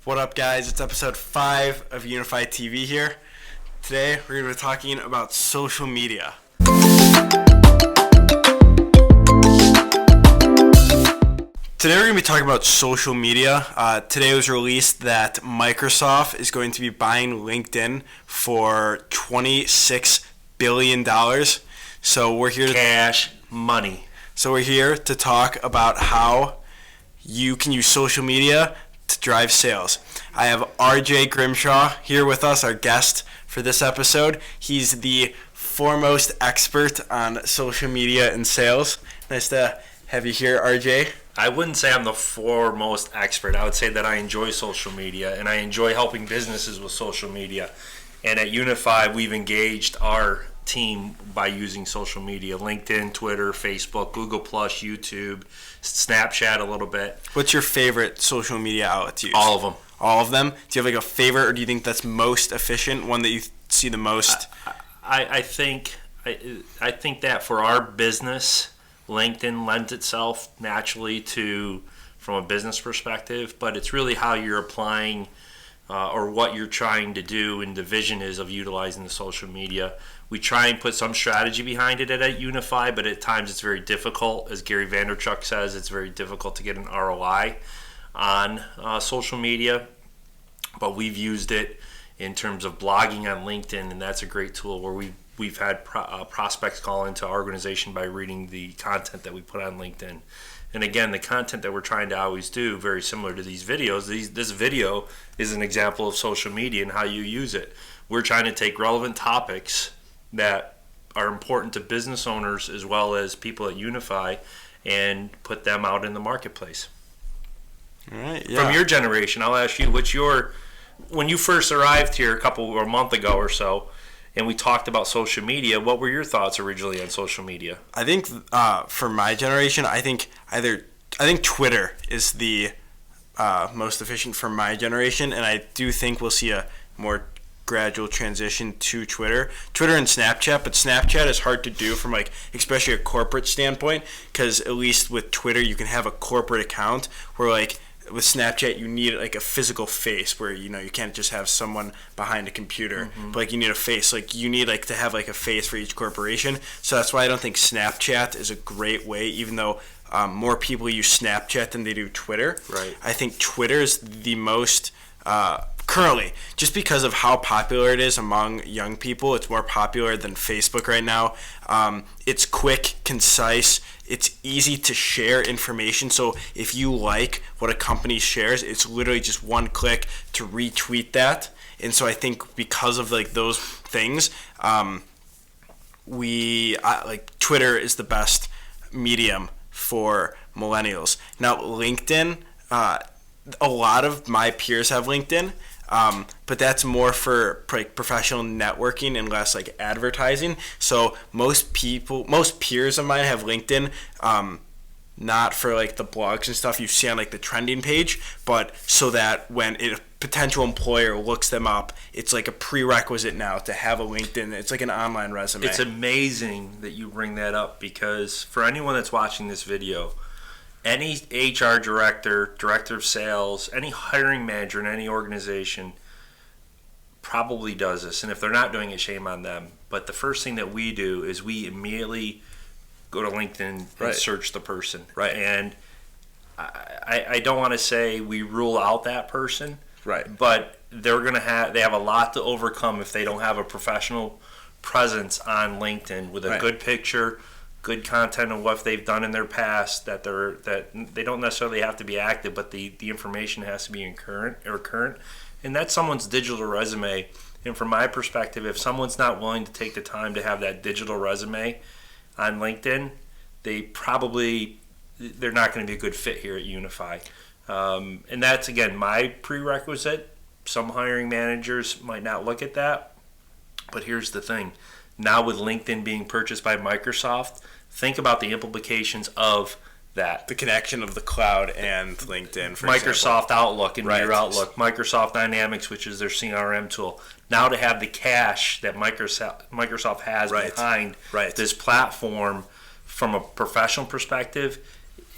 What up, guys? It's episode 5 of UniFiTV here. Today, we're going to be talking about social media. Today, we're going to be talking about social media. Today it was released that Microsoft is going to be buying LinkedIn for $26 billion. So we're here Cash money. So we're here to talk about how you can use social media to drive sales. I have RJ Grimshaw here with us, our guest for this episode. He's the foremost expert on social media and sales. Nice to have you here, RJ. I wouldn't say I'm the foremost expert. I would say that I enjoy social media and I enjoy helping businesses with social media. And at UniFi, we've engaged our team by using social media: LinkedIn, Twitter, Facebook, Google+, YouTube, Snapchat a little bit. What's your favorite social media outlet to use? All of them. All of them? Do you have like a favorite, or do you think that's most efficient, one that you see the most? I think that for our business, LinkedIn lends itself naturally to, from a business perspective, but it's really how you're applying or what you're trying to do, and the vision is of utilizing the social media. We try and put some strategy behind it at UniFi, but at times it's very difficult. As Gary Vaynerchuk says, it's very difficult to get an ROI on social media, but we've used it in terms of blogging on LinkedIn, and that's a great tool where we've had prospects call into our organization by reading the content that we put on LinkedIn. And again, the content that we're trying to always do, very similar to these videos. This video is an example of social media and how you use it. We're trying to take relevant topics that are important to business owners as well as people at UniFi and put them out in the marketplace. All right, yeah. From your generation, I'll ask you, when you first arrived here a month ago or so, and we talked about social media, what were your thoughts originally on social media? I think for my generation, I think Twitter is the most efficient for my generation, and I do think we'll see a more gradual transition to Twitter and Snapchat. But Snapchat is hard to do from especially a corporate standpoint, because at least with Twitter you can have a corporate account, where with Snapchat you need a physical face, where you can't just have someone behind a computer. Mm-hmm. But you need a face, you need to have a face for each corporation. So that's why I don't think Snapchat is a great way, even though more people use Snapchat than they do Twitter. Right. I think Twitter is the most currently, just because of how popular it is among young people. It's more popular than Facebook right now. It's quick, concise, it's easy to share information. So if you like what a company shares, it's literally just one click to retweet that. And so I think because of those things, Twitter is the best medium for millennials. Now LinkedIn, a lot of my peers have LinkedIn, but that's more for professional networking and less advertising. So most peers of mine have LinkedIn, not for the blogs and stuff you see on the trending page, but so that when a potential employer looks them up, it's a prerequisite now to have a LinkedIn. It's an online resume. It's amazing that you bring that up, because for anyone that's watching this video, any HR director, director of sales, any hiring manager in any organization probably does this. And if they're not doing it, shame on them. But the first thing that we do is we immediately go to LinkedIn and search the person. Right. And I don't want to say we rule out that person. Right. But they have a lot to overcome if they don't have a professional presence on LinkedIn with a good picture, good content of what they've done in their past, that they don't necessarily have to be active, but the information has to be current. And that's someone's digital resume. And from my perspective, if someone's not willing to take the time to have that digital resume on LinkedIn, they're not going to be a good fit here at UniFi. And that's, again, my prerequisite. Some hiring managers might not look at that, but here's the thing. Now with LinkedIn being purchased by Microsoft, think about the implications of that. The connection of the cloud and LinkedIn, for Microsoft example. Outlook and your Outlook, Microsoft Dynamics, which is their CRM tool. Now to have the cash that Microsoft has behind this platform from a professional perspective,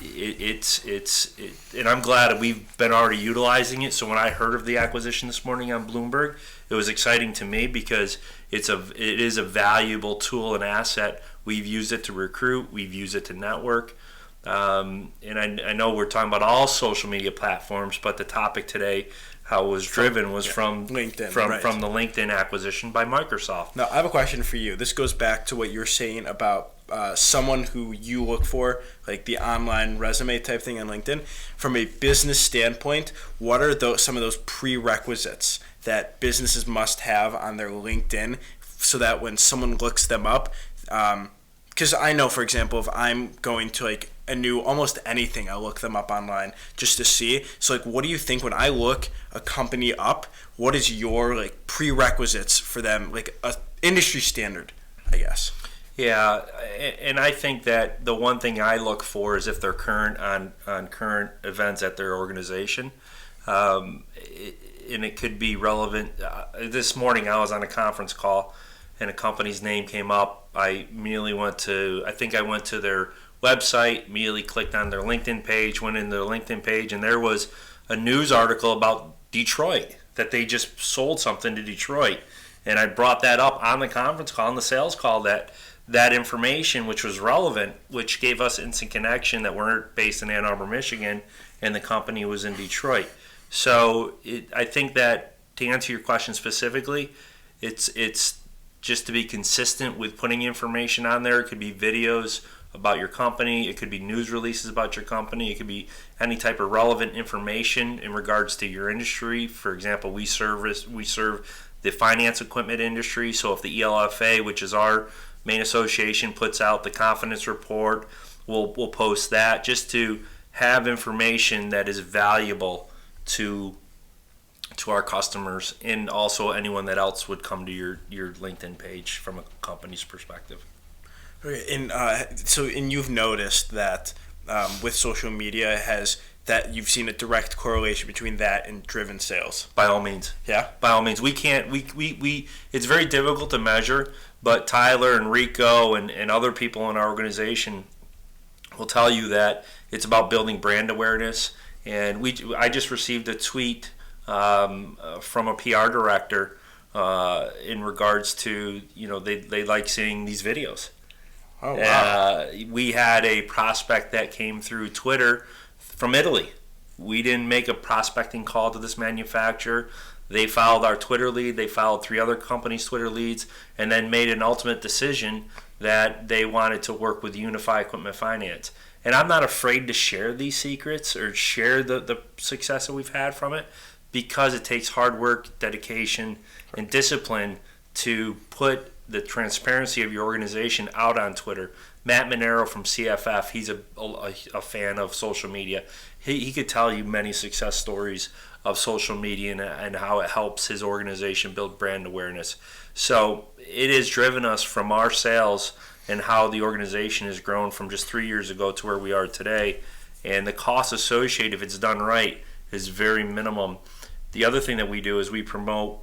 and I'm glad we've been already utilizing it. So when I heard of the acquisition this morning on Bloomberg, it was exciting to me because it is a valuable tool and asset. We've used it to recruit. We've used it to network. And I know we're talking about all social media platforms, but the topic today, how it was driven, was from LinkedIn, from the LinkedIn acquisition by Microsoft. Now, I have a question for you. This goes back to what you're saying about someone who you look for, like the online resume type thing on LinkedIn. From a business standpoint, what are some of those prerequisites that businesses must have on their LinkedIn so that when someone looks them up, because I know, for example, if I'm going to like almost anything, I look them up online just to see. So like, what do you think when I look a company up, what is your like prerequisites for them, like a industry standard, I guess? Yeah, and I think that the one thing I look for is if they're current on current events at their organization. And it could be relevant. This morning I was on a conference call and a company's name came up. I immediately went to their website, immediately clicked on their LinkedIn page, went into their LinkedIn page, and there was a news article about Detroit, that they just sold something to Detroit. And I brought that up on the conference call, on the sales call, that information, which was relevant, which gave us instant connection that we're based in Ann Arbor, Michigan, and the company was in Detroit. So I think that, to answer your question specifically, it's just to be consistent with putting information on there. It could be videos about your company. It could be news releases about your company. It could be any type of relevant information in regards to your industry. For example, we serve the finance equipment industry. So if the ELFA, which is our main association, puts out the confidence report, we'll post that just to have information that is valuable to our customers, and also anyone that else would come to your LinkedIn page from a company's perspective. Okay, and you've noticed that with social media that you've seen a direct correlation between that and driven sales. By all means. Yeah. By all means. We can't we it's very difficult to measure, but Tyler and Rico and other people in our organization will tell you that it's about building brand awareness. And I just received a tweet from a PR director in regards to, they like seeing these videos. Oh, wow. We had a prospect that came through Twitter from Italy. We didn't make a prospecting call to this manufacturer. They followed our Twitter lead. They followed 3 other companies' Twitter leads, and then made an ultimate decision that they wanted to work with UniFi Equipment Finance. And I'm not afraid to share these secrets or share the success that we've had from it, because it takes hard work, dedication, and discipline to put the transparency of your organization out on Twitter. Matt Monero from CFF, he's a fan of social media. He could tell you many success stories of social media and how it helps his organization build brand awareness. So it has driven us from our sales and how the organization has grown from just 3 years ago to where we are today. And the cost associated, if it's done right, is very minimum. The other thing that we do is we promote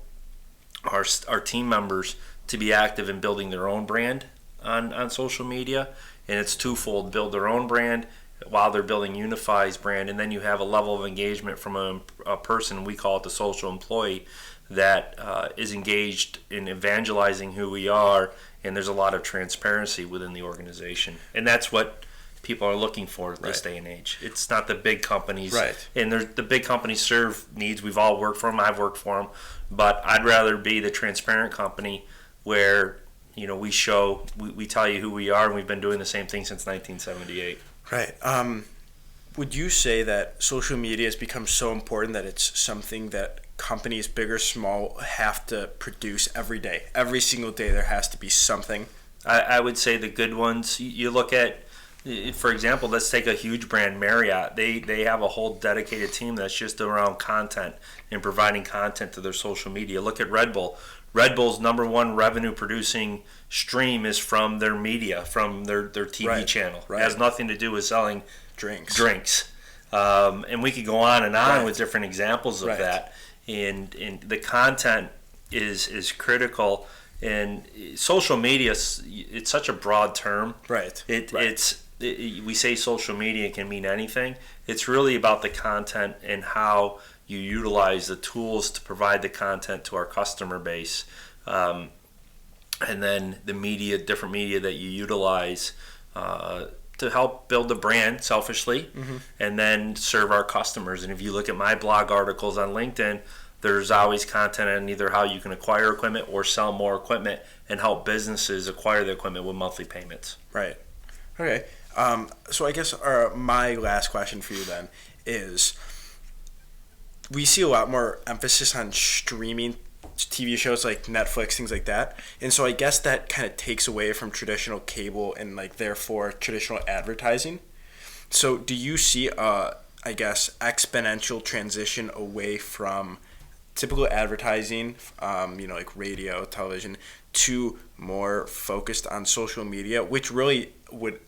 our team members to be active in building their own brand on social media, and it's twofold: build their own brand while they're building UniFi's brand, and then you have a level of engagement from a person, we call it the social employee, that is engaged in evangelizing who we are, and there's a lot of transparency within the organization, and that's what people are looking for this day and age. It's not the big companies, and the big companies serve needs. We've all worked for them. I've worked for them, but I'd rather be the transparent company where we tell you who we are, and we've been doing the same thing since 1978. Right. Would you say that social media has become so important that it's something that companies, big or small, have to produce every day? Every single day there has to be something. I would say the good ones. You look at, for example, let's take a huge brand, Marriott. They have a whole dedicated team that's just around content and providing content to their social media. Look at Red Bull. Red Bull's number one revenue producing stream is from their media, from their TV channel. It has nothing to do with selling drinks. And we could go on and on with different examples of that. And the content is critical. And social media, it's such a broad term. It's we say social media can mean anything. It's really about the content and how you utilize the tools to provide the content to our customer base, and then the media, different media that you utilize to help build the brand selfishly, and then serve our customers. And if you look at my blog articles on LinkedIn, there's always content on either how you can acquire equipment or sell more equipment and help businesses acquire the equipment with monthly payments. Right. Okay. So I guess my last question for you then is, we see a lot more emphasis on streaming TV shows like Netflix, things like that. And so I guess that kind of takes away from traditional cable and like therefore traditional advertising. So do you see I guess exponential transition away from typical advertising, like radio, television, to more focused on social media, which really would,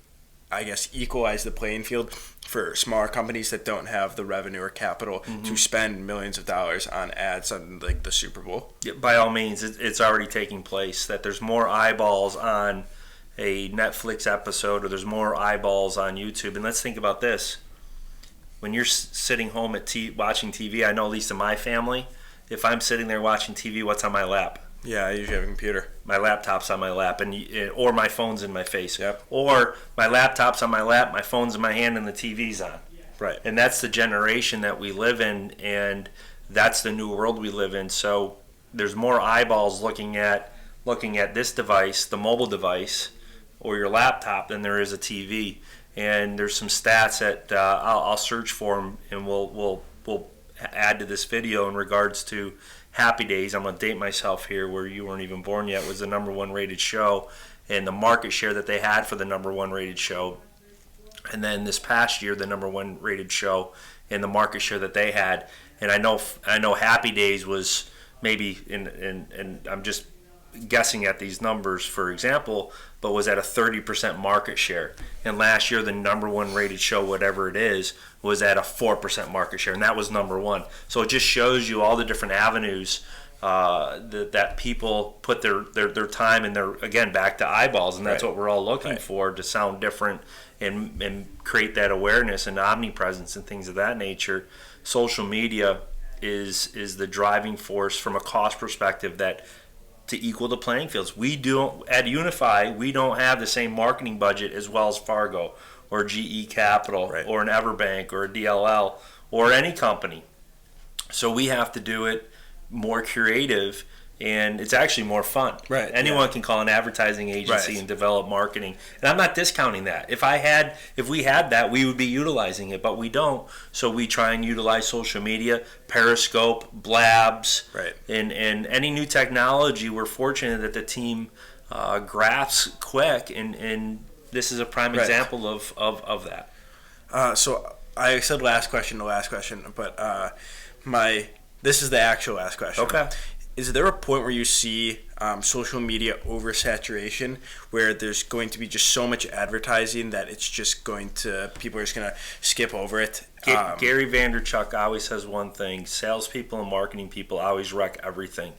I guess, equalize the playing field for smaller companies that don't have the revenue or capital to spend millions of dollars on ads on like the Super Bowl? Yeah, by all means, it's already taking place, that there's more eyeballs on a Netflix episode, or there's more eyeballs on YouTube. And let's think about this. When you're sitting home at watching TV, I know at least in my family, if I'm sitting there watching TV, what's on my lap? Yeah, I usually have a computer. My laptop's on my lap, or my phone's in my face. Yep. Or my laptop's on my lap, my phone's in my hand, and the TV's on. Right. And that's the generation that we live in, and that's the new world we live in. So there's more eyeballs looking at this device, the mobile device, or your laptop, than there is a TV. And there's some stats that I'll search for them, and we'll add to this video in regards to Happy Days. I'm going to date myself here, where you weren't even born yet, was the number one rated show, and the market share that they had for the number one rated show. And then this past year, the number one rated show and the market share that they had. And I know Happy Days was maybe, and I'm just guessing at these numbers for example, but was at a 30% market share. And last year, the number one rated show, whatever it is, was at a 4% market share, and that was number one. So it just shows you all the different avenues that people put their time and their, again, back to eyeballs, and that's what we're all looking for, to sound different and create that awareness and omnipresence and things of that nature. Social media is the driving force from a cost perspective that to equal the playing fields. We don't, at UniFi, we don't have the same marketing budget as Wells Fargo or GE Capital or an Everbank or a DLL or any company. So we have to do it more creative, and it's actually more fun. Anyone can call an advertising agency and develop marketing. And I'm not discounting that. If we had that, we would be utilizing it, but we don't. So we try and utilize social media, Periscope, Blabs, and any new technology. We're fortunate that the team grasps quick, and this is a prime example of that. So I said last question, but this is the actual last question. Okay. Is there a point where you see social media oversaturation, where there's going to be just so much advertising that it's just people are just going to skip over it? Gary Vaynerchuk always says one thing: salespeople and marketing people always wreck everything.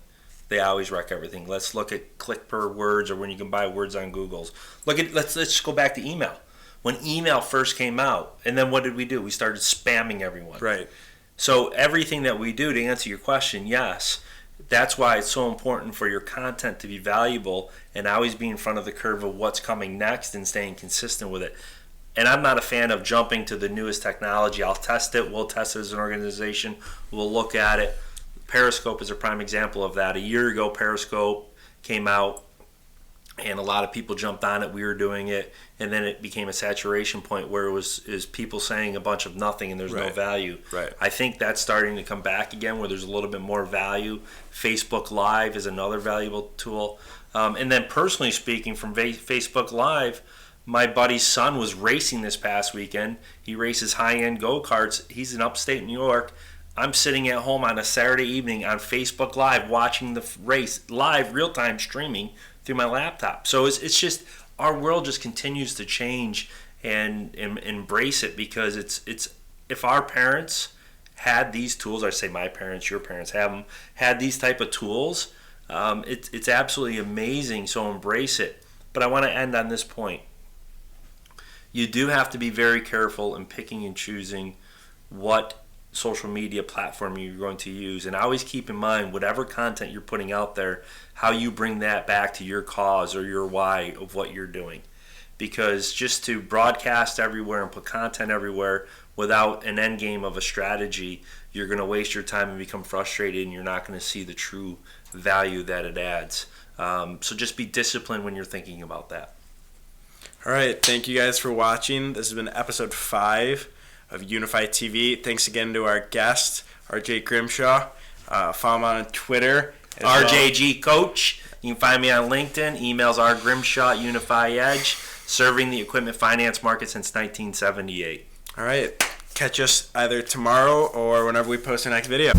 They always wreck everything. Let's look at click per words, or when you can buy words on Google's. Let's just go back to email. When email first came out, and then what did we do? We started spamming everyone. So everything that we do, to answer your question, yes. That's why it's so important for your content to be valuable and always be in front of the curve of what's coming next and staying consistent with it. And I'm not a fan of jumping to the newest technology. I'll test it. We'll test it as an organization. We'll look at it. Periscope is a prime example of that. A year ago, Periscope came out, and a lot of people jumped on it. We were doing it, and then it became a saturation point where is people saying a bunch of nothing and there's no value. I think that's starting to come back again, where there's a little bit more value. Facebook Live is another valuable tool. And then personally speaking, from Facebook Live, my buddy's son was racing this past weekend. He races high-end go-karts. He's in upstate New York. I'm sitting at home on a Saturday evening on Facebook Live watching the race live, real-time streaming through my laptop. So it's just, our world just continues to change and embrace it, because it's if our parents had these tools, I say my parents, your parents had these type of tools, it's absolutely amazing. So embrace it. But I want to end on this point. you do have to be very careful in picking and choosing what social media platform you're going to use. And always keep in mind, whatever content you're putting out there, how you bring that back to your cause or your why of what you're doing. Because just to broadcast everywhere and put content everywhere without an end game of a strategy, you're going to waste your time and become frustrated, and you're not going to see the true value that it adds. So just be disciplined when you're thinking about that. All right, thank you guys for watching. This has been episode 5 of UniFiTV. Thanks again to our guest, RJ Grimshaw. Follow him on Twitter. RJG Coach. You can find me on LinkedIn. Emails rgrimshaw at UniFi Edge. Serving the equipment finance market since 1978. All right. Catch us either tomorrow or whenever we post our next video.